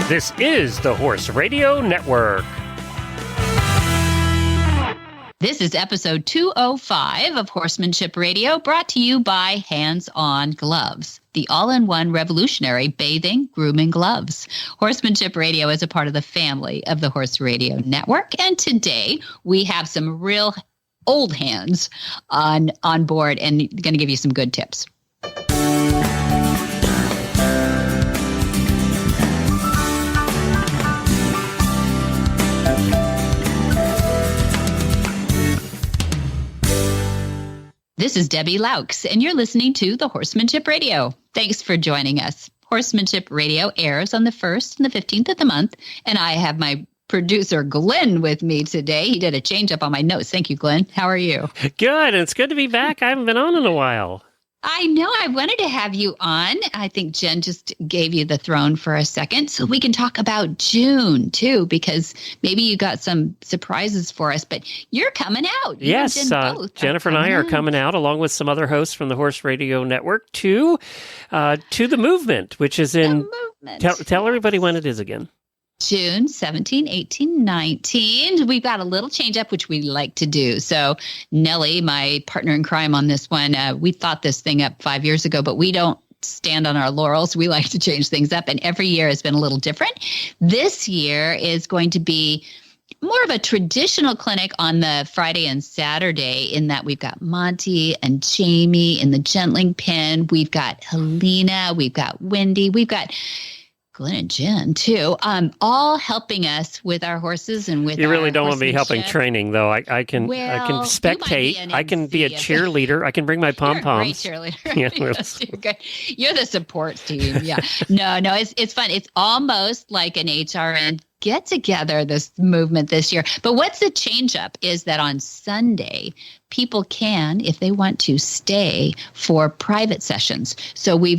This is the Horse Radio Network. This is episode 205 of Horsemanship Radio, brought to you by HandsOnGloves, the all-in-one revolutionary bathing, grooming gloves. Horsemanship Radio is a part of the family of the Horse Radio Network, and today we have some real old hands on board and going to give you some good tips. This is Debbie Laux, and you're listening to the Horsemanship Radio. Thanks for joining us. Horsemanship Radio airs on the 1st and the 15th of the month, and I have my producer, Glenn, with me today. He did a change-up on my notes. Thank you, Glenn. How are you? Good. It's good to be back. I haven't been on in a while. I know. I wanted to have you on. I think Jen just gave you the throne for a second so we can talk about June, too, because maybe you got some surprises for us, but you're coming out. Yes. Jennifer and I are coming out along with some other hosts from the Horse Radio Network to the movement, which is in... Tell everybody when it is again. June 17, 18, 19. We've got a little change up, which we like to do. So Nellie, my partner in crime on this one, we thought this thing up 5 years ago, but we don't stand on our laurels. We like to change things up, and every year has been a little different. This year is going to be more of a traditional clinic on the Friday and Saturday, in that we've got Monty and Jamie in the gentling pen. We've got Helena. We've got Wendy. We've got Glenn and Jen, too, all helping us with our horses and with. You really don't want me helping training, though. I can spectate. I can be a cheerleader. I can bring my pom-poms. You're a great cheerleader. Yeah, yes, you're good. You're the support team. Yeah. No, it's fun. It's almost like an HRN get together, this movement this year. But what's the change up is that on Sunday, people can, if they want to, stay for private sessions. So we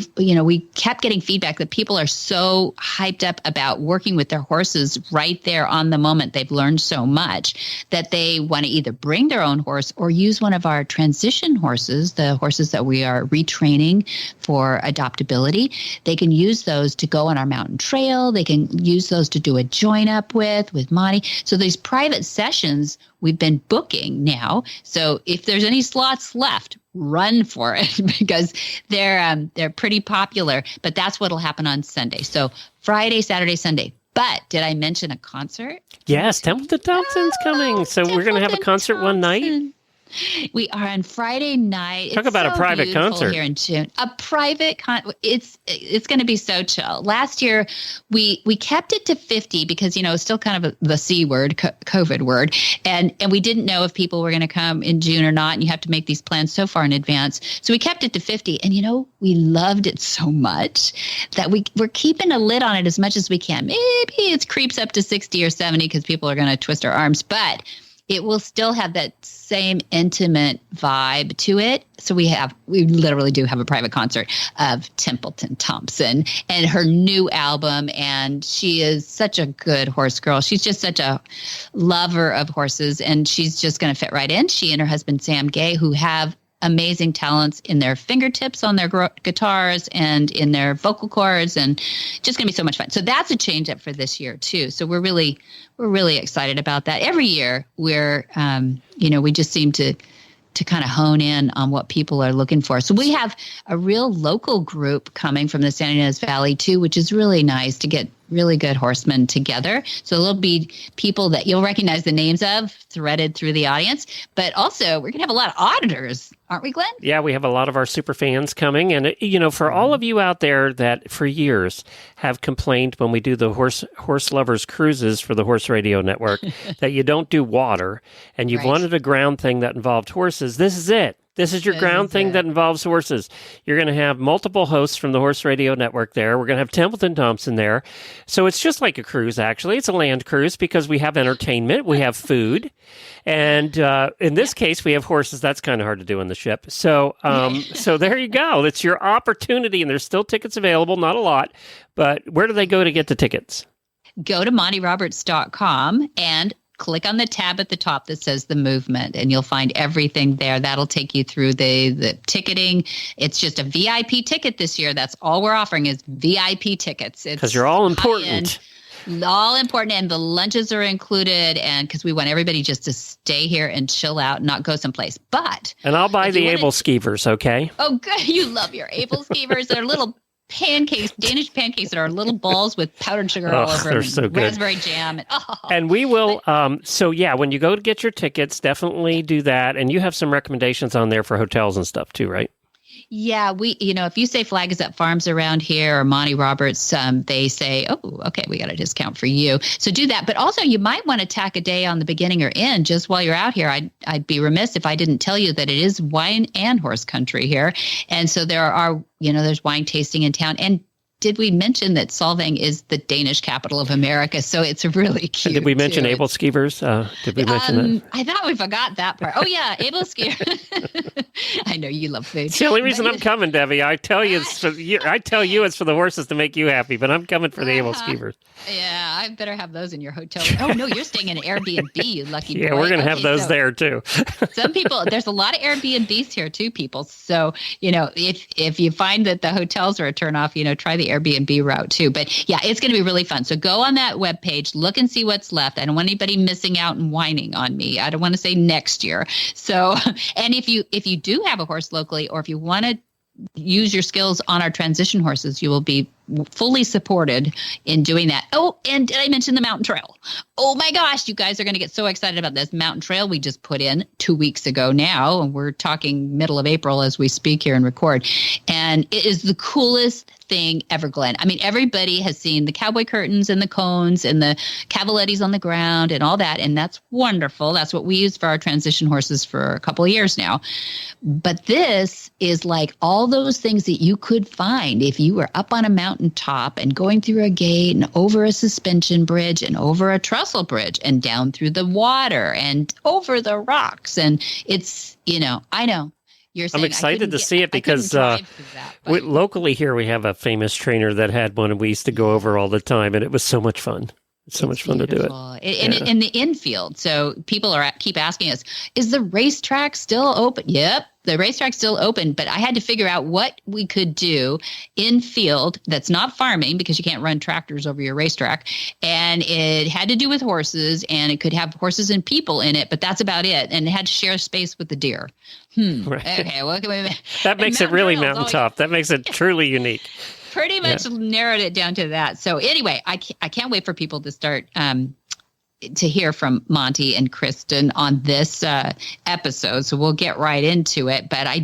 kept getting feedback that people are so hyped up about working with their horses right there on the moment. They've learned so much that they want to either bring their own horse or use one of our transition horses, the horses that we are retraining for adoptability. They can use those to go on our mountain trail. They can use those to do a join up with Monty. So these private sessions we've been booking now. So if there's any slots left, run for it because they're pretty popular. But that's what'll happen on Sunday. So Friday, Saturday, Sunday. But did I mention a concert? Yes, Templeton Thompson's coming. So we're going to have a concert one night. We are on Friday night. Talk about a private concert here in June. A private it's going to be so chill. Last year we kept it to 50 because it's still kind of the C word, COVID word, and we didn't know if people were going to come in June or not. And you have to make these plans so far in advance. So we kept it to 50, and we loved it so much that we're keeping a lid on it as much as we can. Maybe it creeps up to 60 or 70 because people are going to twist our arms, but it will still have that same intimate vibe to it. So we literally do have a private concert of Templeton Thompson and her new album. And she is such a good horse girl. She's just such a lover of horses, and she's just going to fit right in. She and her husband, Sam Gay, who have amazing talents in their fingertips on their guitars and in their vocal cords, and just going to be so much fun. So that's a change up for this year too. So we're really excited about that. Every year we're, we just seem to kind of hone in on what people are looking for. So we have a real local group coming from the Santa Ynez Valley too, which is really nice to get really good horsemen together. So there'll be people that you'll recognize the names of threaded through the audience, but also we're going to have a lot of auditors, aren't we, Glenn? Yeah, we have a lot of our super fans coming. And, for all of you out there that for years have complained when we do the horse lovers cruises for the Horse Radio Network that you don't do water and you've wanted a ground thing that involved horses, this is it. This is your ground thing that involves horses. You're going to have multiple hosts from the Horse Radio Network there. We're going to have Templeton Thompson there. So it's just like a cruise, actually. It's a land cruise because we have entertainment, we have food, and in this case, we have horses. That's kind of hard to do on the ship. So so there you go. It's your opportunity, and there's still tickets available, not a lot. But where do they go to get the tickets? Go to MontyRoberts.com and click on the tab at the top that says the movement, and you'll find everything there. That'll take you through the ticketing. It's just a VIP ticket this year. That's all we're offering is VIP tickets. Because you're all important. All important, and the lunches are included, and because we want everybody just to stay here and chill out, not go someplace. And I'll buy the able skeevers, okay? Oh, good. You love your able skeevers. They're little pancakes, Danish pancakes that are little balls with powdered sugar all over them. They're so good. Raspberry jam. And we will, when you go to get your tickets, definitely do that. And you have some recommendations on there for hotels and stuff too, right? Yeah, if you say Flag is Up Farms around here or Monty Roberts, they say, oh, okay, we got a discount for you. So do that. But also you might want to tack a day on the beginning or end just while you're out here. I'd be remiss if I didn't tell you that it is wine and horse country here. And so there's wine tasting in town. And did we mention that Solvang is the Danish capital of America? So it's really cute. And did we mention able skeevers? Did we mention that? I thought we forgot that part. Oh, yeah, able skier. I know you love food. It's the only reason I'm coming, Debbie. I tell you it's for the horses to make you happy, but I'm coming for the able skeevers. Yeah, I better have those in your hotel. Oh, no, you're staying in an Airbnb, you lucky boy. Yeah, we're going to have those there, too. Some people, there's a lot of Airbnbs here, too, people. So, if you find that the hotels are a turnoff, try the Airbnb route, too. But, yeah, it's going to be really fun. So go on that webpage, look and see what's left. I don't want anybody missing out and whining on me. I don't want to say next year. So, and if you do have a horse locally, or if you want to use your skills on our transition horses, you will be fully supported in doing that. Oh, and did I mention the mountain trail? Oh my gosh, you guys are going to get so excited about this mountain trail we just put in 2 weeks ago now. And we're talking middle of April as we speak here and record. And it is the coolest thing ever, Glenn. I mean, everybody has seen the cowboy curtains and the cones and the cavalettis on the ground and all that. And that's wonderful. That's what we use for our transition horses for a couple of years now. But this is like all those things that you could find if you were up on a mountaintop and going through a gate and over a suspension bridge and over a trestle bridge and down through the water and over the rocks. And it's, I know. I'm excited to see it because locally here we have a famous trainer that had one, and we used to go over all the time, and it was so much fun. It's so much fun to do it. And in the infield. So people keep asking us, is the racetrack still open? Yep, the racetrack's still open, but I had to figure out what we could do in field that's not farming, because you can't run tractors over your racetrack. And it had to do with horses, and it could have horses and people in it, but that's about it. And it had to share space with the deer. Right. Okay, well, that makes it really mountaintop. That makes it truly unique. Pretty much narrowed it down to that. So anyway, I can't wait for people to start to hear from Monty and Kristin on this episode. So we'll get right into it. But I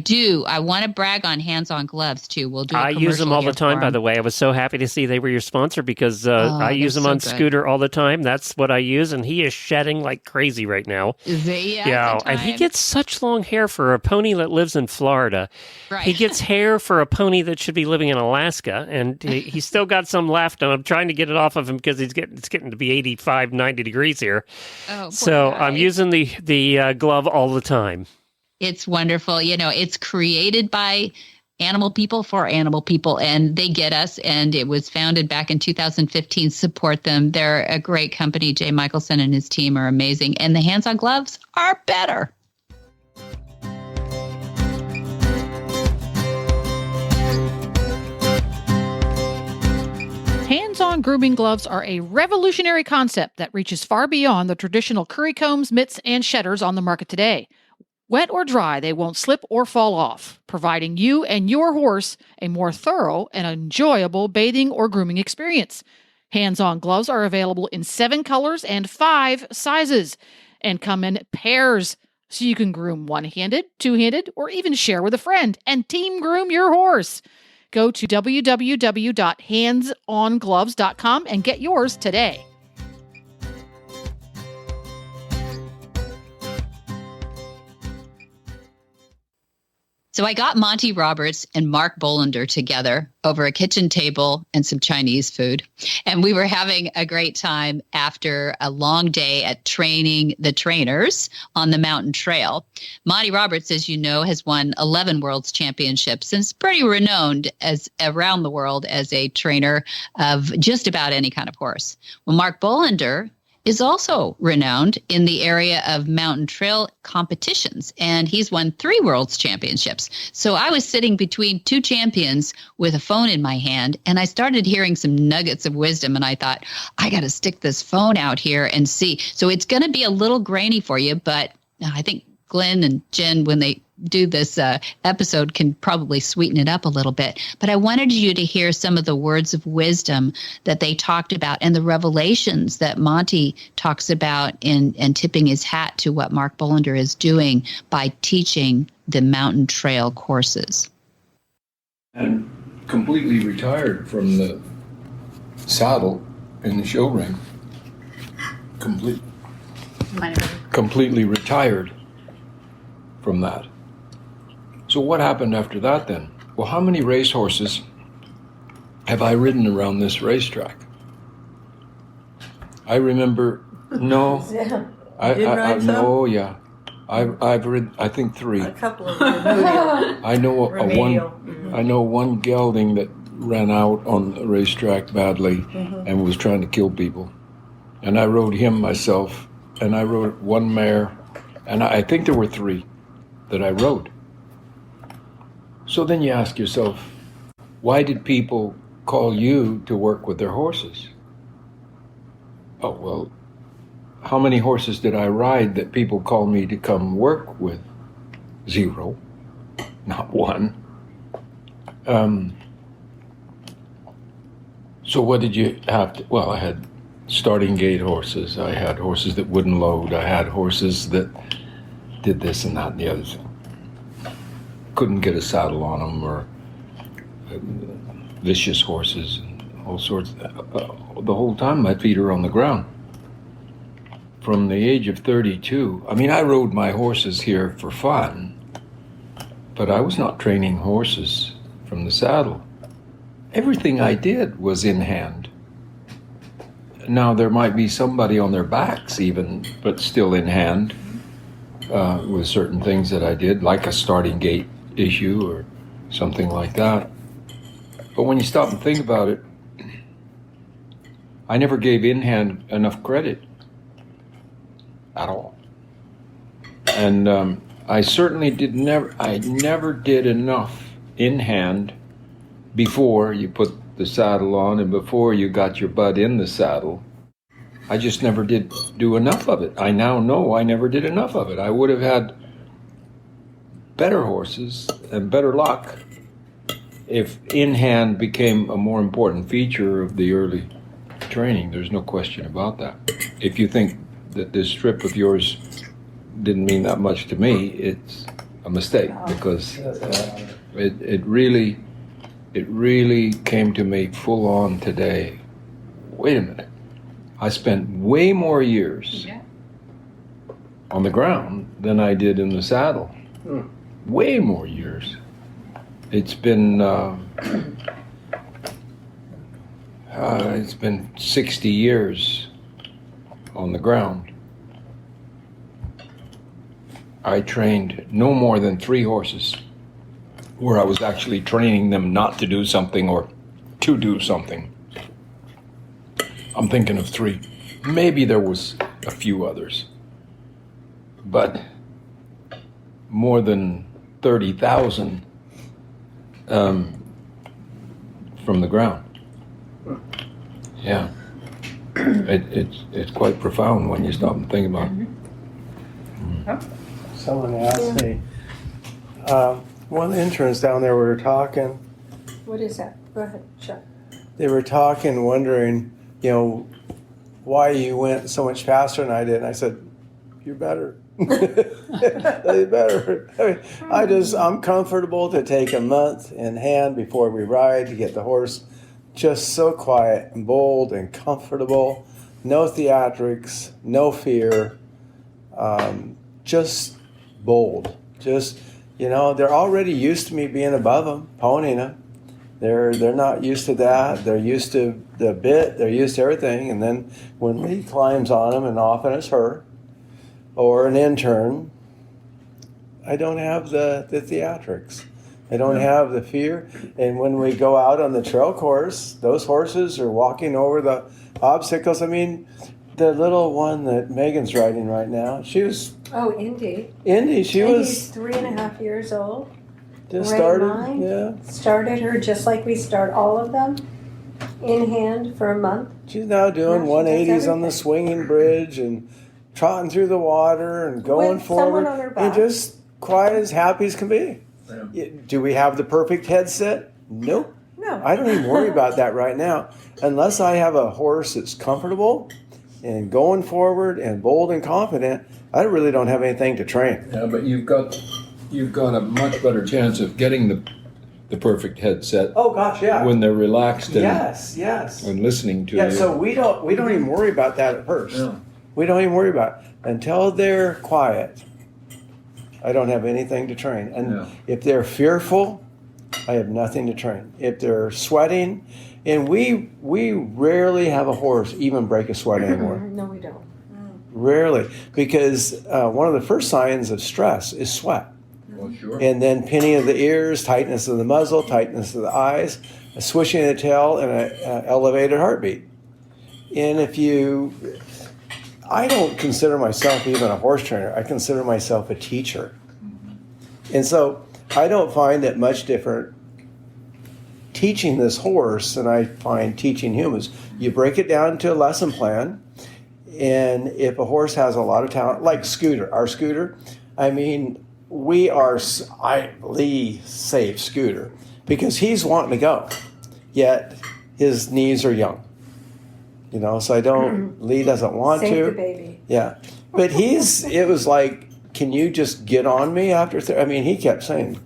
want to brag on HandsOnGloves too. We'll do. I use them all the time. By the way, I was so happy to see they were your sponsor, because I use them on Scooter all the time. That's what I use, and he is shedding like crazy right now. Is he? Yeah, and he gets such long hair for a pony that lives in Florida. Right. He gets hair for a pony that should be living in Alaska, and he's still got some left. And I'm trying to get it off of him because it's getting to be 85, 90 degrees here. Oh, so I'm using the glove all the time. It's wonderful. It's created by animal people for animal people, and they get us. And it was founded back in 2015. Support them. They're a great company. Jay Michelson and his team are amazing. And the HandsOnGloves are better. Hands-on grooming gloves are a revolutionary concept that reaches far beyond the traditional curry combs, mitts, and shedders on the market today. Wet or dry, they won't slip or fall off, providing you and your horse a more thorough and enjoyable bathing or grooming experience. Hands-on gloves are available in 7 colors and 5 sizes, and come in pairs, so you can groom one-handed, two-handed, or even share with a friend and team groom your horse. Go to www.handsongloves.com and get yours today. So I got Monty Roberts and Mark Bolender together over a kitchen table and some Chinese food. And we were having a great time after a long day at training the trainers on the mountain trail. Monty Roberts, as you know, has won 11 World's Championships and is pretty renowned as around the world as a trainer of just about any kind of horse. Well, Mark Bolender is also renowned in the area of mountain trail competitions, and he's won 3 World's Championships. So I was sitting between 2 champions with a phone in my hand, and I started hearing some nuggets of wisdom, and I thought, I got to stick this phone out here and see. So it's going to be a little grainy for you, but I think Glenn and Jen, when they do this episode, can probably sweeten it up a little bit. But I wanted you to hear some of the words of wisdom that they talked about and the revelations that Monty talks about in tipping his hat to what Mark Bolender is doing by teaching the mountain trail courses. And completely retired from the saddle in the show ring. Completely retired from that. So what happened after that then? Well, how many racehorses have I ridden around this racetrack? I remember, no. Yeah. I've ridden, I think 3. A couple of remedial. I know remedial. I know one gelding that ran out on the racetrack badly and was trying to kill people. And I rode him myself, and I rode one mare, and I think there were 3 that I rode. So then you ask yourself, why did people call you to work with their horses? Oh, well, how many horses did I ride that people called me to come work with? 0. Not 1. So what did you have to, well, I had starting gate horses. I had horses that wouldn't load. I had horses that did this and that and the other thing. Couldn't get a saddle on them, or vicious horses and all sorts. The whole time my feet are on the ground. From the age of 32, I mean, I rode my horses here for fun, but I was not training horses from the saddle. Everything I did was in hand. Now, there might be somebody on their backs even, but still in hand, with certain things that I did, like a starting gate issue or something like that. But when you stop and think about it, I never gave in hand enough credit at all. And I certainly never did enough in hand before you put the saddle on and before you got your butt in the saddle. I just never did do enough of it. I now know I never did enough of it. I would have had better horses and better luck if in hand became a more important feature of the early training. There's no question about that. If you think that this trip of yours didn't mean that much to me, it's a mistake, because it really came to me full on today. Wait a minute. I spent way more years on the ground than I did in the saddle. Way more years. It's been 60 years on the ground. I trained no more than 3 horses where I was actually training them not to do something or to do something. I'm thinking of 3. Maybe there was a few others, but more than 30,000 from the ground. Yeah, it's quite profound when you stop and think about it. Someone asked me, one of the interns down there, we were talking. What is that? Go ahead, Chuck. They were talking, wondering, why you went so much faster than I did. And I said, you're better. They better. I mean, I'm comfortable to take a month in hand before we ride to get the horse just so quiet and bold and comfortable. No theatrics, no fear, just bold. Just, they're already used to me being above them, ponying them. They're not used to that. They're used to the bit. They're used to everything. And then when Lee climbs on them, and often it's her or an intern, I don't have the theatrics. I don't have the fear. And when we go out on the trail course, those horses are walking over the obstacles. I mean, The little one that Megan's riding right now, she was Oh, Indy. Indy. She Indy's was 3.5 years old. just Ray started. mine. Yeah, Started her just like we start all of them, in hand for a month. she's now doing Now she does 180s on the everything. swinging bridge and trotting through the water and going With someone forward on her and back. just quiet as happy as can be. Do we have the perfect headset? Nope. No. I don't even worry about that right now. Unless I have a horse that's comfortable and going forward and bold and confident, I really don't have anything to train. Yeah, but you've got a much better chance of getting the perfect headset Oh gosh, yeah. when they're relaxed and, Yes. and listening to Yeah, you. so we don't even worry about that at first. Yeah. We don't even worry about it. Until they're quiet, I don't have anything to train. And Yeah. if they're fearful, I have nothing to train. If they're sweating, and we rarely have a horse even break a sweat anymore. No, we don't. Rarely. Because one of the first signs of stress is sweat. Well, sure. And then pinning of the ears, tightness of the muzzle, tightness of the eyes, a swishing of the tail, and an elevated heartbeat. And I don't consider myself even a horse trainer. I consider myself a teacher. And so I don't find it much different teaching this horse than I find teaching humans. You break it down to a lesson plan, and if a horse has a lot of talent, like Scooter, our Scooter, I mean, we are, I believe, safe Scooter because he's wanting to go, yet his knees are young. You know, so Lee doesn't want Save to. the baby. Yeah. But it was like, can you just get on me after? I mean, he kept saying,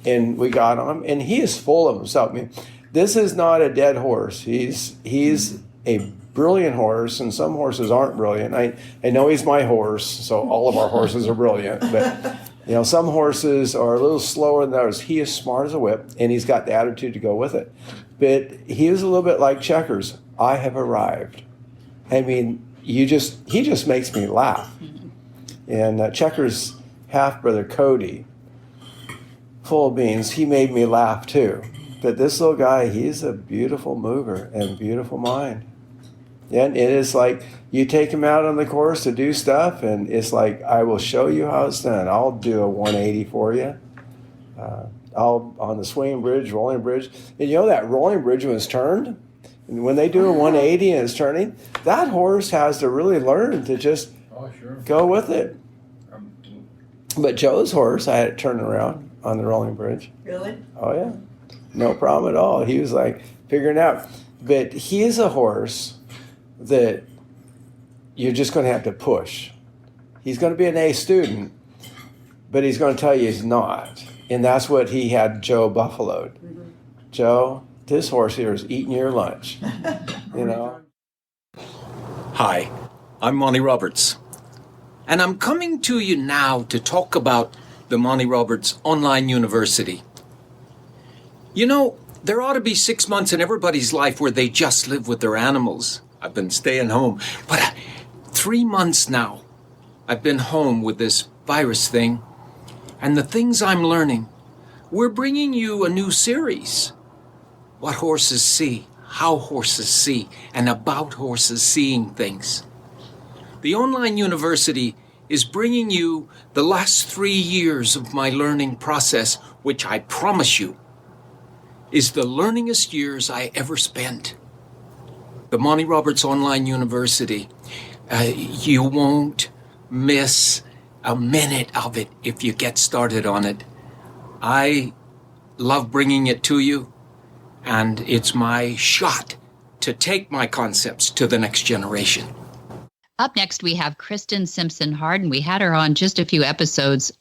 and we got on him, and he is full of himself. I mean, this is not a dead horse. He's a brilliant horse, and some horses aren't brilliant. I know he's my horse, so all of our horses are brilliant. But, you know, some horses are a little slower than others. He is smart as a whip, and he's got the attitude to go with it. But he is a little bit like Checkers. I have arrived. I mean, he just makes me laugh. And Checkers' half-brother, Cody, full of beans, he made me laugh too. But this little guy, he's a beautiful mover and a beautiful mind. And it is like, you take him out on the course to do stuff, and it's like, I will show you how it's done. I'll do a 180 for you. I'll on the swinging bridge, rolling bridge. And you know that rolling bridge when it's turned? And when they do a 180 and it's turning, that horse has to really learn to just go with it. But Joe's horse, I had it turn around on the rolling bridge. Really? Oh, yeah. No problem at all. He was like figuring it out. But he is a horse that you're just going to have to push. He's going to be an A student, but he's going to tell you he's not. And that's what he had Joe buffaloed. Mm-hmm. Joe, this horse here is eating your lunch. You know? Hi, I'm Monty Roberts. And I'm coming to you now to talk about the Monty Roberts Online University. You know, there ought to be 6 months in everybody's life where they just live with their animals. I've been staying home, but 3 months now, I've been home with this virus thing. And the things I'm learning, we're bringing you a new series. What horses see, how horses see, and about horses seeing things. The online university is bringing you the last 3 years of my learning process, which I promise you is the learningest years I ever spent. The Monty Roberts Online University, you won't miss a minute of it if you get started on it. I love bringing it to you, and it's my shot to take my concepts to the next generation. Up next, we have Kristin Simpson Hardin. We had her on just a few episodes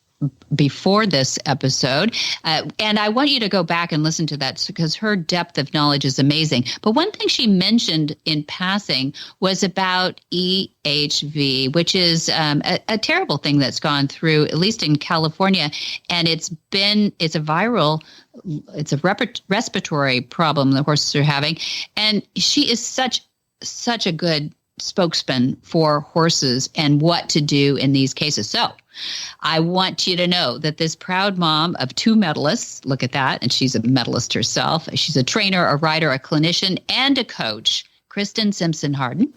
before this episode. And I want you to go back and listen to that because her depth of knowledge is amazing. But one thing she mentioned in passing was about EHV, which is a terrible thing that's gone through, at least in California. And it's a respiratory problem the horses are having. And she is such a good spokesman for horses and what to do in these cases. So I want you to know that this proud mom of 2 medalists, look at that, and she's a medalist herself. She's a trainer, a rider, a clinician, and a coach, Kristin Simpson Hardin.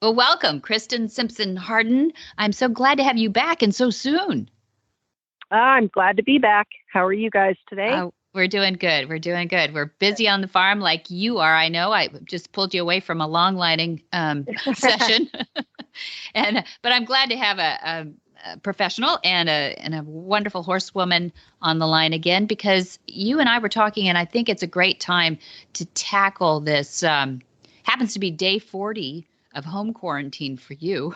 Well, welcome, Kristin Simpson Hardin. I'm so glad to have you back and so soon. I'm glad to be back. How are you guys today? We're doing good. We're doing good. We're busy on the farm like you are. I know I just pulled you away from a long lining session. But I'm glad to have a professional and a wonderful horsewoman on the line again, because you and I were talking, and I think it's a great time to tackle this. Happens to be day 40 of home quarantine for you.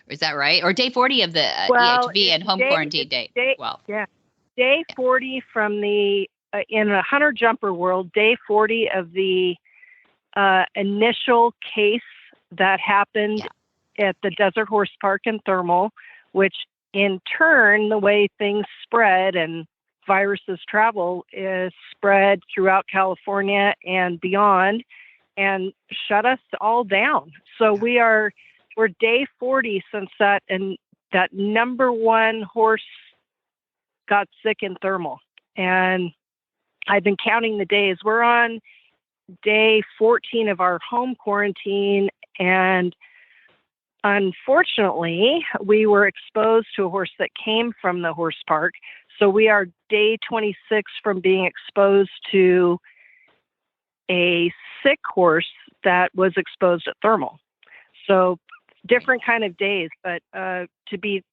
Is that right? Or day 40 of the EHV and home quarantine day. Day 40 from the, in a hunter jumper world, day 40 of the initial case that happened at the Desert Horse Park in Thermal, which in turn, the way things spread and viruses travel is spread throughout California and beyond and shut us all down. So we're day 40 since that number one horse got sick in Thermal. And I've been counting the days. We're on day 14 of our home quarantine. And unfortunately, we were exposed to a horse that came from the horse park. So we are day 26 from being exposed to a sick horse that was exposed at Thermal. So different kind of days, but to be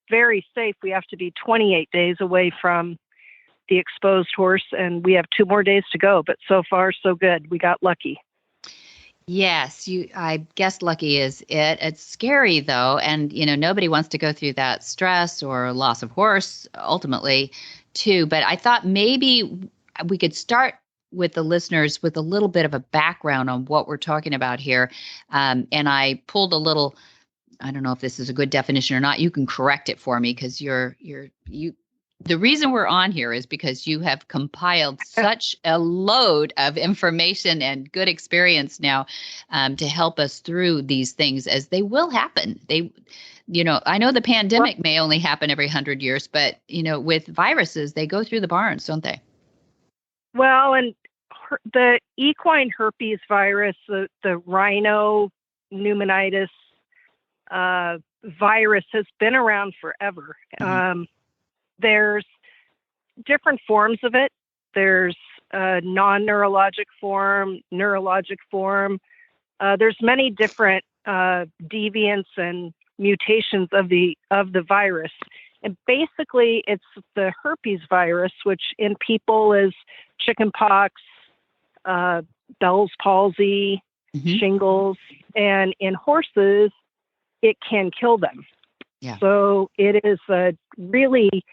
very safe, we have to be 28 days away from the exposed horse, and we have 2 more days to go. But so far, so good. We got lucky. Yes, I guess lucky is it. It's scary though, and nobody wants to go through that stress or loss of horse ultimately, too. But I thought maybe we could start with the listeners with a little bit of a background on what we're talking about here. And I pulled a little. I don't know if this is a good definition or not. You can correct it for me, because the reason we're on here is because you have compiled such a load of information and good experience now to help us through these things, as they will happen. I know the pandemic may only happen every 100 years, but with viruses, they go through the barns, don't they? Well, and the equine herpes virus, the rhino pneumonitis virus has been around forever. Mm-hmm. There's different forms of it. There's a non-neurologic form, neurologic form. There's many different deviants and mutations of the virus. And basically, it's the herpes virus, which in people is chickenpox, Bell's palsy, mm-hmm. shingles, and in horses, it can kill them. Yeah. So it is really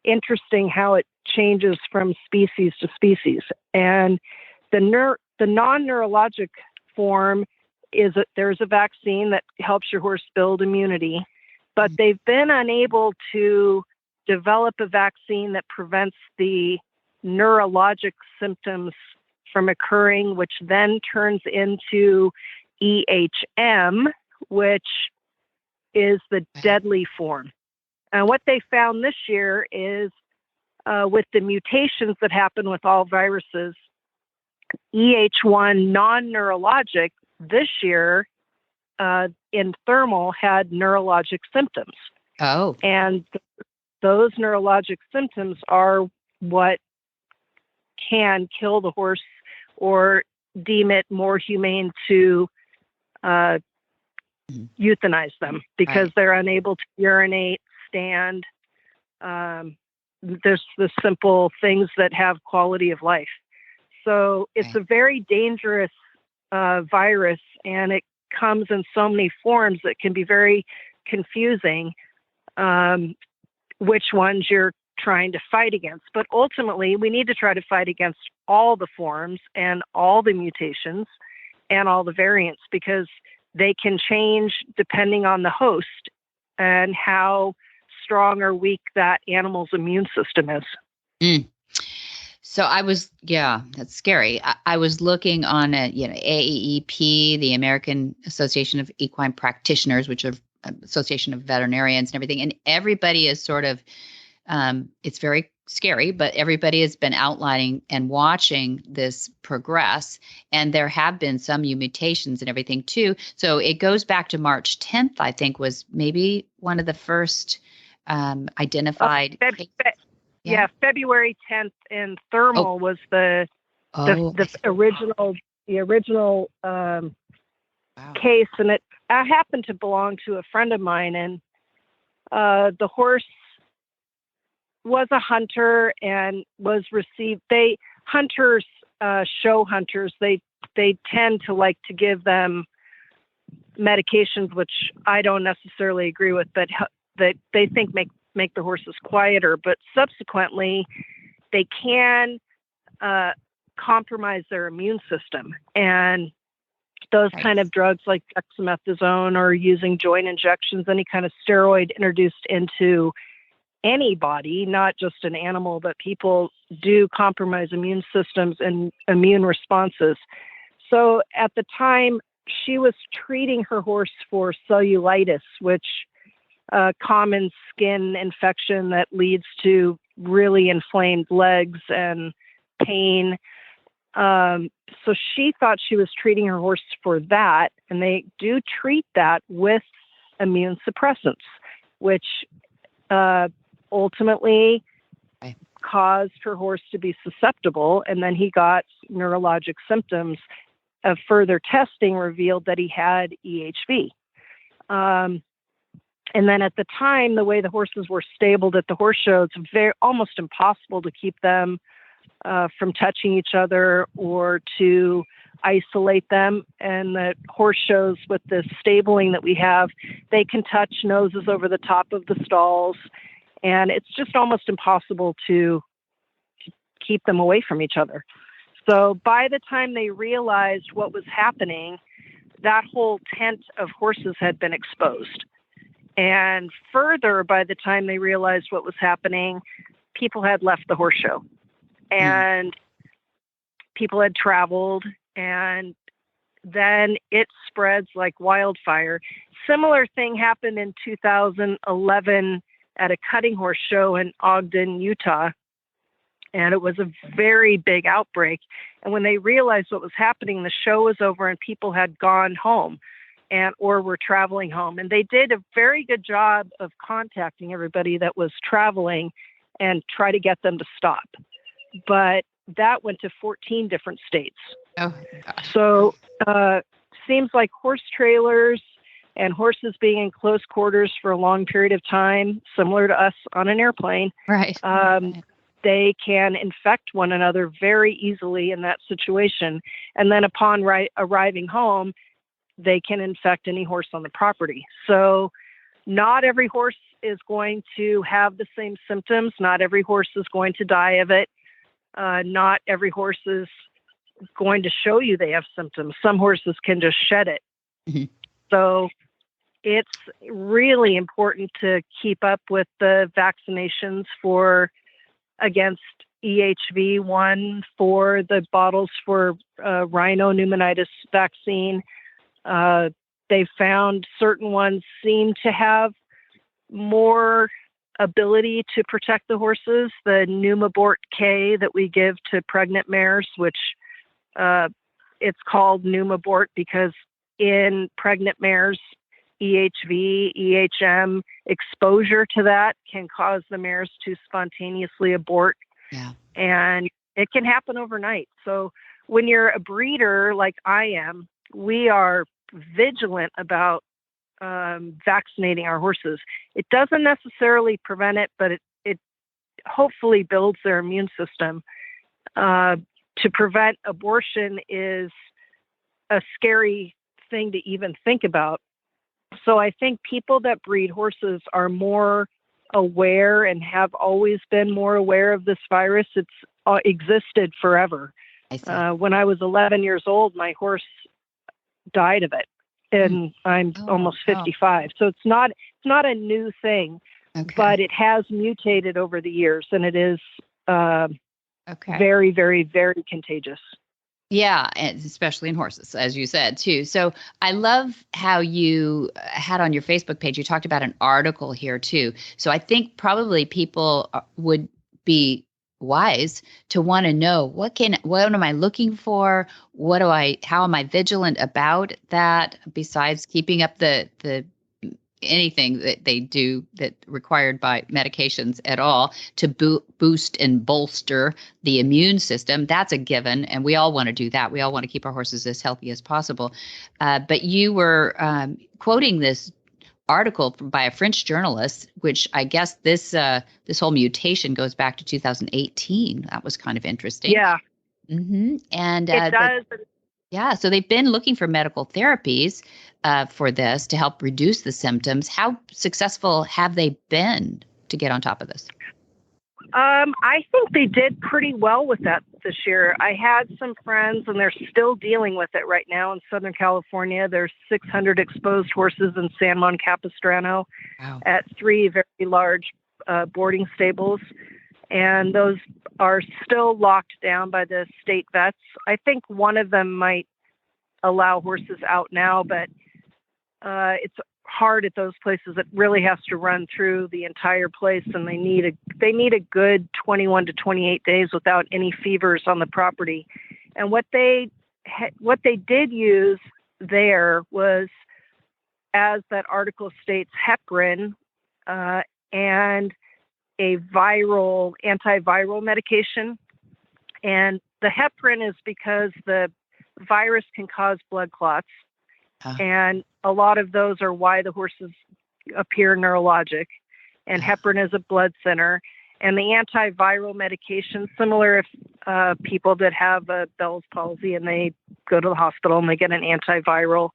interesting how it changes from species to species. And the non-neurologic form is there's a vaccine that helps your horse build immunity, but they've been unable to develop a vaccine that prevents the neurologic symptoms from occurring, which then turns into EHM, which is the deadly form. And what they found this year is with the mutations that happen with all viruses, EH1 non-neurologic this year in Thermal had neurologic symptoms. Oh. And those neurologic symptoms are what can kill the horse or deem it more humane to euthanize them, because they're unable to urinate, stand. There's the simple things that have quality of life. So it's a very dangerous virus, and it comes in so many forms that can be very confusing which ones you're trying to fight against. But ultimately, we need to try to fight against all the forms and all the mutations and all the variants, because they can change depending on the host and how strong or weak that animal's immune system is. Mm. So that's scary. I was looking on AEP, the American Association of Equine Practitioners, which are Association of Veterinarians and everything. And everybody is sort of, it's very scary, but everybody has been outlining and watching this progress. And there have been some new mutations and everything too. So it goes back to March 10th, I think, was maybe one of the first identified. February 10th in Thermal was the original case, and it happened to belong to a friend of mine, and the horse was a hunter and was received. Show hunters, they tend to like to give them medications, which I don't necessarily agree with, but that they think make the horses quieter, but subsequently they can compromise their immune system. And those kind of drugs like dexamethasone or using joint injections, any kind of steroid introduced into any body, not just an animal, but people do compromise immune systems and immune responses. So at the time, she was treating her horse for cellulitis, which common skin infection that leads to really inflamed legs and pain. So she thought she was treating her horse for that, and they do treat that with immune suppressants, which ultimately caused her horse to be susceptible, and then he got neurologic symptoms. Of further testing revealed that he had EHV. And then at the time, the way the horses were stabled at the horse show, it's almost impossible to keep them from touching each other or to isolate them. And the horse shows, with the stabling that we have, they can touch noses over the top of the stalls, and it's just almost impossible to keep them away from each other. So by the time they realized what was happening, that whole tent of horses had been exposed. And further, by the time they realized what was happening, people had left the horse show and people had traveled, and then it spreads like wildfire. Similar thing happened in 2011 at a cutting horse show in Ogden, Utah. And it was a very big outbreak. And when they realized what was happening, the show was over and people had gone home or were traveling home. And they did a very good job of contacting everybody that was traveling and try to get them to stop. But that went to 14 different states. Oh, gosh. So seems like horse trailers and horses being in close quarters for a long period of time, similar to us on an airplane, right. They can infect one another very easily in that situation. And then upon arriving home, they can infect any horse on the property. So not every horse is going to have the same symptoms. Not every horse is going to die of it. Not every horse is going to show you they have symptoms. Some horses can just shed it. Mm-hmm. So it's really important to keep up with the vaccinations against EHV, one for the bottles for rhino pneumonitis vaccine. They found certain ones seem to have more ability to protect the horses. The Pneumabort K that we give to pregnant mares, which it's called Pneumabort because in pregnant mares, EHV, EHM exposure to that can cause the mares to spontaneously abort. Yeah. And it can happen overnight. So when you're a breeder like I am, we are vigilant about vaccinating our horses. It doesn't necessarily prevent it, but it hopefully builds their immune system. To prevent abortion is a scary thing to even think about. So I think people that breed horses are more aware and have always been more aware of this virus. It's existed forever. When I was 11 years old, my horse died of it, and I'm almost 55. So it's not a new thing, but it has mutated over the years, and it is very, very, very contagious. Yeah, and especially in horses, as you said, too. So I love how you had on your Facebook page, you talked about an article here, too. So I think probably people would be wise to want to know what am I looking for? How am I vigilant about that, besides keeping up the anything that they do that required by medications at all to boost and bolster the immune system. That's a given. And we all want to do that. We all want to keep our horses as healthy as possible. But you were quoting this article by a French journalist, which I guess this whole mutation goes back to 2018. That was kind of interesting. Yeah. Mm-hmm. And it does. Yeah, so they've been looking for medical therapies for this to help reduce the symptoms. How successful have they been to get on top of this? I think they did pretty well with that this year. I had some friends, and they're still dealing with it right now in Southern California. There's 600 exposed horses in San Juan Capistrano at 3 very large boarding stables. And those are still locked down by the state vets. I think one of them might allow horses out now, but it's hard at those places. It really has to run through the entire place, and they need a good 21 to 28 days without any fevers on the property. And what they did use there was, as that article states, heparin and a antiviral medication. And the heparin is because the virus can cause blood clots. And a lot of those are why the horses appear neurologic. And heparin is a blood thinner. And the antiviral medication, similar if people that have a Bell's palsy and they go to the hospital and they get an antiviral,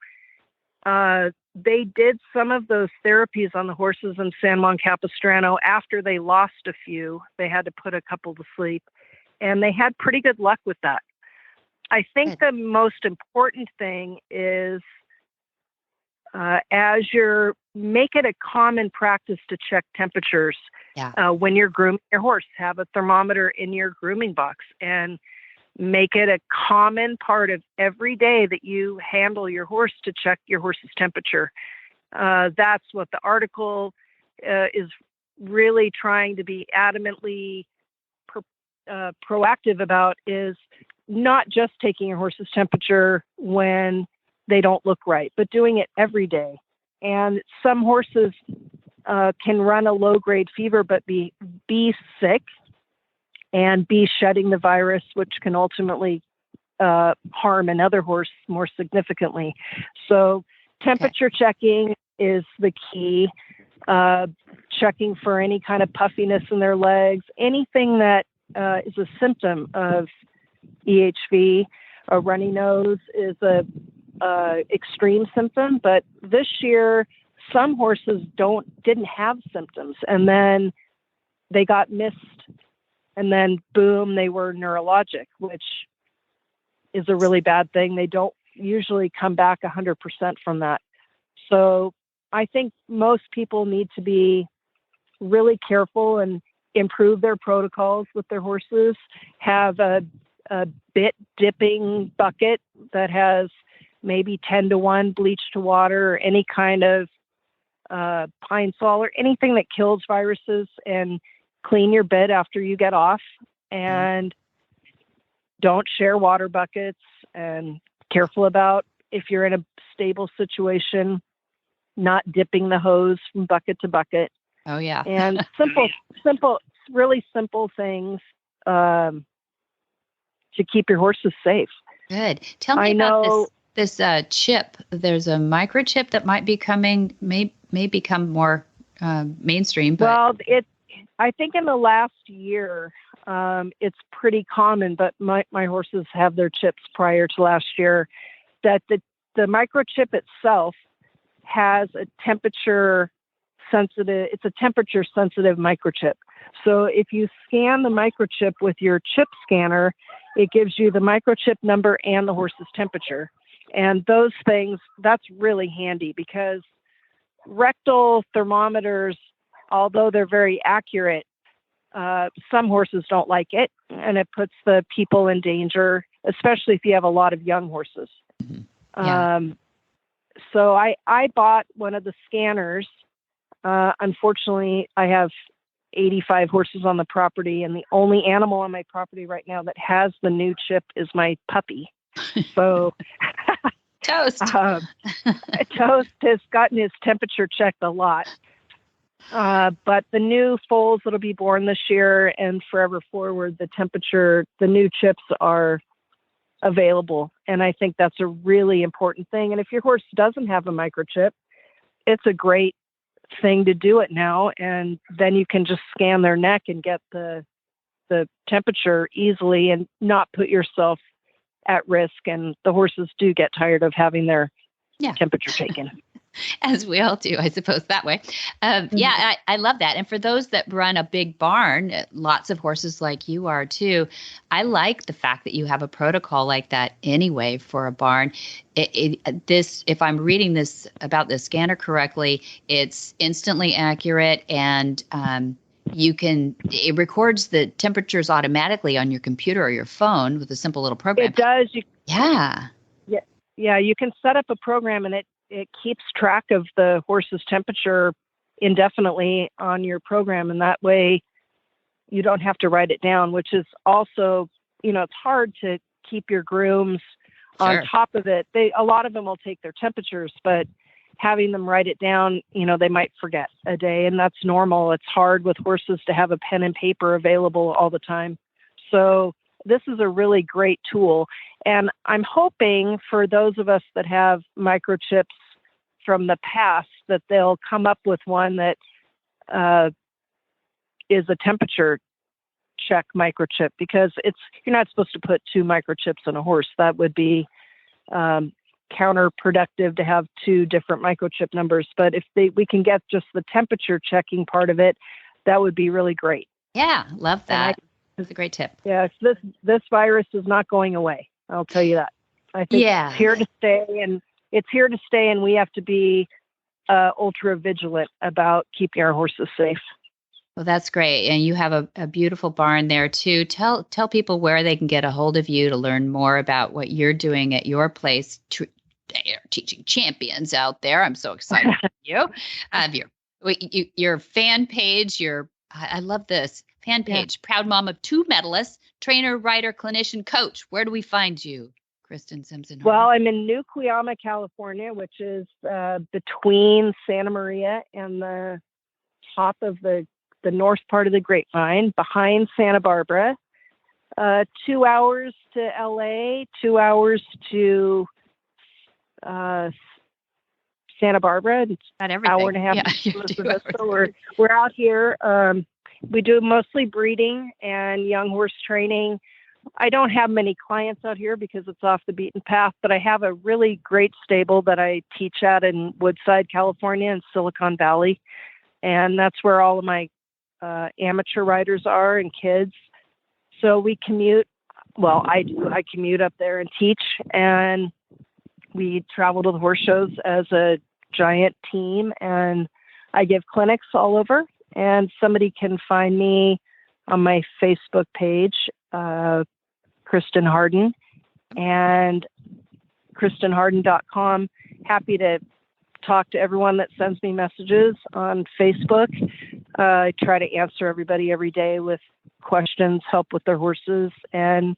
they did some of those therapies on the horses in San Juan Capistrano after they lost a few. They had to put a couple to sleep, and they had pretty good luck with that. I think the most important thing is make it a common practice to check temperatures when you're grooming your horse. Have a thermometer in your grooming box and make it a common part of every day that you handle your horse to check your horse's temperature. That's what the article is really trying to be adamantly proactive about, is not just taking your horse's temperature when they don't look right, but doing it every day. And some horses can run a low-grade fever but be sick and be shedding the virus, which can ultimately harm another horse more significantly. So temperature checking is the key. Checking for any kind of puffiness in their legs, anything that is a symptom of EHV. A runny nose is a extreme symptom, but this year some horses didn't have symptoms, and then they got missed, and then boom, they were neurologic, which is a really bad thing. They don't usually come back 100% from that. So I think most people need to be really careful and improve their protocols with their horses. Have a bit dipping bucket that has maybe 10-to-1 bleach to water, or any kind of pine sol or anything that kills viruses, and clean your bit after you get off. And don't share water buckets, and careful about, if you're in a stable situation, not dipping the hose from bucket to bucket. Oh yeah. And really simple things to keep your horses safe. Good. Tell me about this chip. There's a microchip that might be coming, may become more mainstream. But... Well, I think in the last year, it's pretty common, but my horses have their chips prior to last year, that the microchip itself has a temperature sensitive microchip. So if you scan the microchip with your chip scanner, it gives you the microchip number and the horse's temperature. And those things, that's really handy, because rectal thermometers, although they're very accurate, some horses don't like it, and it puts the people in danger, especially if you have a lot of young horses. Yeah. So I bought one of the scanners. Unfortunately, I have 85 horses on the property, and the only animal on my property right now that has the new chip is my puppy. So Toast. Toast has gotten his temperature checked a lot. But the new foals that'll be born this year and forever forward, the new chips are available. And I think that's a really important thing. And if your horse doesn't have a microchip, it's a great thing to do it now. And then you can just scan their neck and get the temperature easily and not put yourself at risk. And the horses do get tired of having their temperature taken. As we all do, I suppose, that way. Yeah, I love that. And for those that run a big barn, lots of horses like you are too, I like the fact that you have a protocol like that anyway for a barn. If I'm reading this about the scanner correctly, it's instantly accurate, and it records the temperatures automatically on your computer or your phone with a simple little program. It does. Yeah, you can set up a program, and it keeps track of the horse's temperature indefinitely on your program. And that way you don't have to write it down, which is also, it's hard to keep your grooms on top of it. A lot of them will take their temperatures, but having them write it down, they might forget a day, and that's normal. It's hard with horses to have a pen and paper available all the time. So this is a really great tool. And I'm hoping for those of us that have microchips from the past that they'll come up with one that is a temperature check microchip, because you're not supposed to put 2 microchips in a horse. That would be counterproductive to have 2 different microchip numbers. But if we can get just the temperature checking part of it, that would be really great. Yeah, love that. That's a great tip. Yeah, this virus is not going away. I'll tell you that. I think it's here to stay, and we have to be ultra vigilant about keeping our horses safe. Well, that's great. And you have a beautiful barn there too. Tell people where they can get a hold of you to learn more about what you're doing at your place, teaching champions out there. I'm so excited for you. Your fan page, I love this fan page, proud mom of 2 medalists, trainer, writer, clinician, coach. Where do we find you, Kristin Simpson Hardin? Well, I'm in New Cuyama, California, which is between Santa Maria and the top of the north part of the Grapevine, behind Santa Barbara. 2 hours to LA, 2 hours to Santa Barbara. It's an hour and a half. So we're out here. We do mostly breeding and young horse training. I don't have many clients out here because it's off the beaten path, but I have a really great stable that I teach at in Woodside, California, in Silicon Valley. And that's where all of my amateur riders are, and kids. So we commute. Well, I do. I commute up there and teach, and we travel to the horse shows as a giant team, and I give clinics all over. And somebody can find me on my Facebook page, Kristin Hardin, and KristinHardin.com. Happy to talk to everyone that sends me messages on Facebook. I try to answer everybody every day with questions, help with their horses, and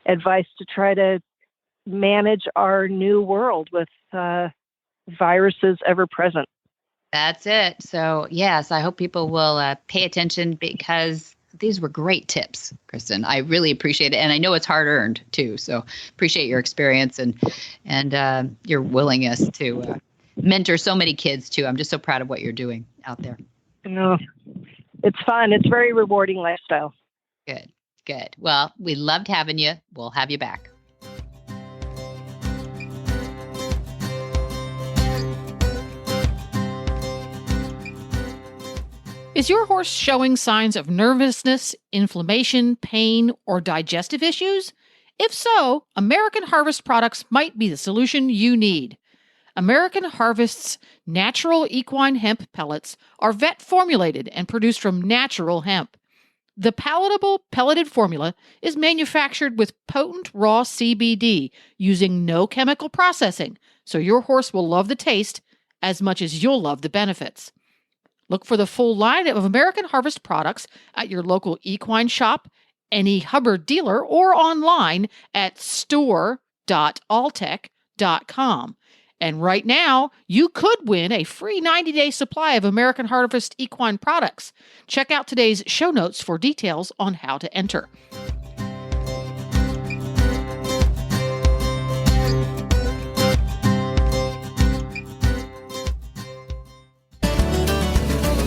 advice to try to manage our new world with viruses ever present. That's it. So, yes, I hope people will pay attention, because these were great tips, Kristin. I really appreciate it. And I know it's hard earned too. So appreciate your experience and your willingness to mentor so many kids too. I'm just so proud of what you're doing out there. It's fun. It's very rewarding lifestyle. Good. Well, we loved having you. We'll have you back. Is your horse showing signs of nervousness, inflammation, pain, or digestive issues? If so, American Harvest products might be the solution you need. American Harvest's natural equine hemp pellets are vet formulated and produced from natural hemp. The palatable pelleted formula is manufactured with potent raw CBD using no chemical processing, so your horse will love the taste as much as you'll love the benefits. Look for the full line of American Harvest products at your local equine shop, any Hubbard dealer, or online at store.alltech.com. And right now, you could win a free 90-day supply of American Harvest equine products. Check out today's show notes for details on how to enter.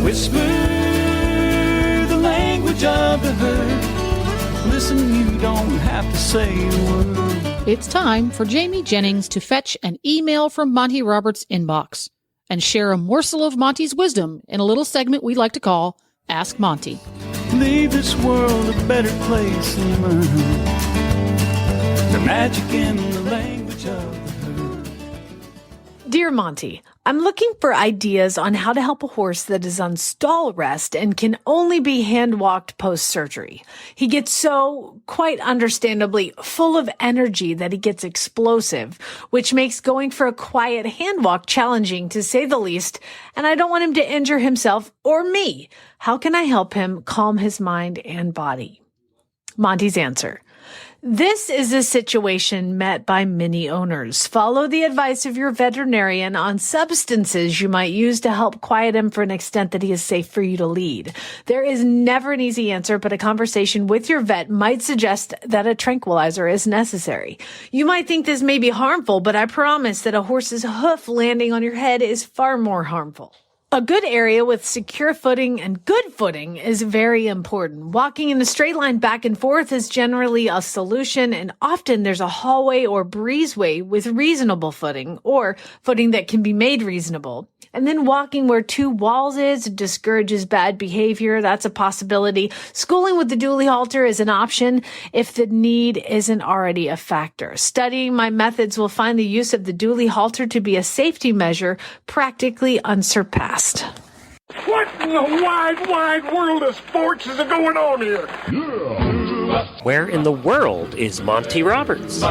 Whisper the language of the herd. Listen, you don't have to say a word. It's time for Jamie Jennings to fetch an email from Monty Roberts' inbox and share a morsel of Monty's wisdom in a little segment we like to call Ask Monty. Leave this world a better place and learn the magic in the language of the herd. Dear Monty, I'm looking for ideas on how to help a horse that is on stall rest and can only be hand-walked post-surgery. He gets so, quite understandably, full of energy that he gets explosive, which makes going for a quiet hand-walk challenging, to say the least, and I don't want him to injure himself or me. How can I help him calm his mind and body? Monty's answer. This is a situation met by many owners. Follow the advice of your veterinarian on substances you might use to help quiet him for an extent that he is safe for you to lead. There is never an easy answer, but a conversation with your vet might suggest that a tranquilizer is necessary. You might think this may be harmful, but I promise that a horse's hoof landing on your head is far more harmful. A good area with secure footing and good footing is very important. Walking in a straight line back and forth is generally a solution, and often there's a hallway or breezeway with reasonable footing, or footing that can be made reasonable. And then walking where two walls is discourages bad behavior. That's a possibility. Schooling with the dually halter is an option if the need isn't already a factor. Studying my methods will find the use of the dually halter to be a safety measure practically unsurpassed. What in the wide, wide world of sports is going on here? Where in the world is Monty Roberts?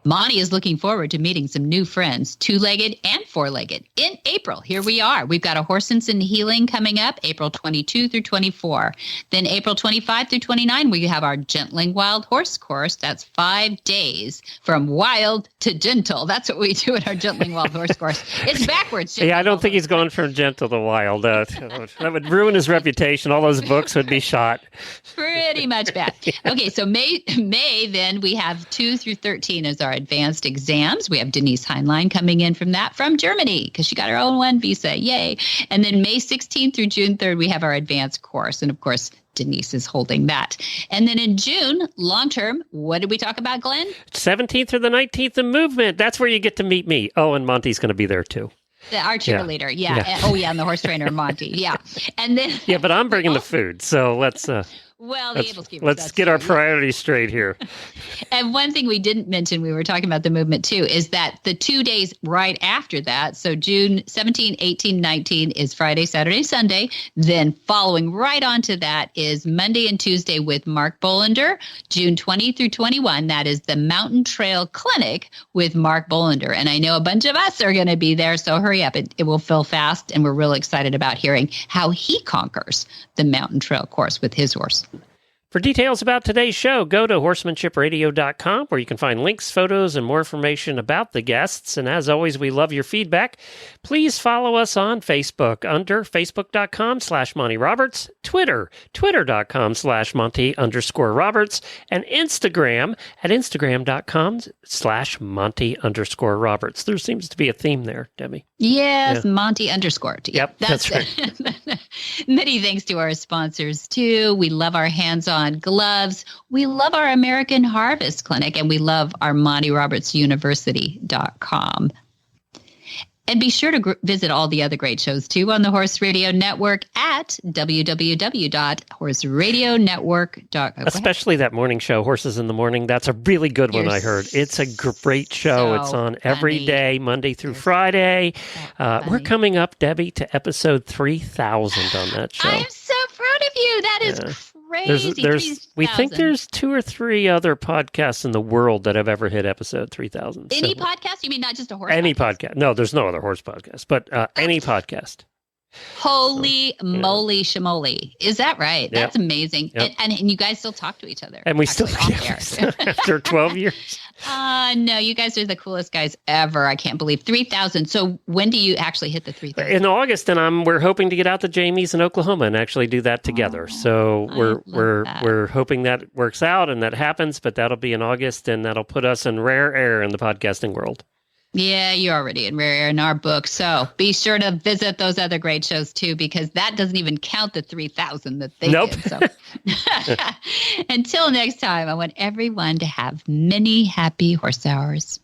Monty is looking forward to meeting some new friends, two-legged and four-legged, in April. Here we are. We've got a Horsens and Healing coming up, April 22 through 24. Then April 25 through 29, we have our Gentling Wild Horse course. That's 5 days from wild to gentle. That's what we do at our Gentling Wild Horse course. It's backwards. Yeah, I don't think he's going from gentle to wild. That would ruin his reputation. All those books would be shot. Pretty much bad. Okay, so May then we have 2 through 13 as our advanced exams. We have Denise Heinlein coming in from Germany, because she got her own one visa. Yay. And then May 16th through June 3rd, we have our advanced course. And of course, Denise is holding that. And then in June, long term, what did we talk about, Glenn? 17th through the 19th, the movement. That's where you get to meet me. Oh, and Monty's going to be there too. Our cheerleader. Yeah. Oh, yeah. And the horse trainer, Monty. Yeah. And then. Yeah, but I'm bringing the food. So let's. Well, the able keepers. Let's get our priorities straight here. And one thing we didn't mention, we were talking about the movement too, is that the 2 days right after that, so June 17, 18, 19 is Friday, Saturday, Sunday. Then following right on to that is Monday and Tuesday with Mark Bolender. June 20 through 21, that is the Mountain Trail Clinic with Mark Bolender. And I know a bunch of us are going to be there, so hurry up. It will fill fast, and we're really excited about hearing how he conquers the Mountain Trail course with his horse. For details about today's show, go to horsemanshipradio.com, where you can find links, photos, and more information about the guests. And as always, we love your feedback. Please follow us on Facebook under facebook.com/Monty Roberts, Twitter, twitter.com/Monty_Roberts, and Instagram at instagram.com/Monty_Roberts. There seems to be a theme there, Debbie. Yes, yeah. Monty_. Yep, that's right. Many thanks to our sponsors, too. We love our HandsOnGloves. We love our American Harvest Clinic, and we love our MontyRobertsUniversity.com. And be sure to visit all the other great shows, too, on the Horse Radio Network at www.horseradionetwork.com. Especially that morning show, Horses in the Morning. That's a really good one, I heard. It's a great show. It's on every day, Monday through Friday. We're coming up, Debbie, to episode 3000 on that show. I'm so proud of you. That is Crazy. We think 3,000. there's 2 or 3 other podcasts in the world that have ever hit episode 3,000. Any podcast? You mean not just a horse? Any podcast? No, there's no other horse podcast, but any podcast. Holy moly shamoly. Is that right? That's amazing. Yep. And you guys still talk to each other. And we still after 12 years. No, you guys are the coolest guys ever. I can't believe 3,000. So when do you actually hit the 3,000? In August, and we're hoping to get out to Jamie's in Oklahoma and actually do that together. So we're hoping that works out and that happens, but that'll be in August, and that'll put us in rare air in the podcasting world. Yeah, you're already in rare air in our book. So be sure to visit those other great shows too, because that doesn't even count the 3,000 that they did. So until next time, I want everyone to have many happy horse hours.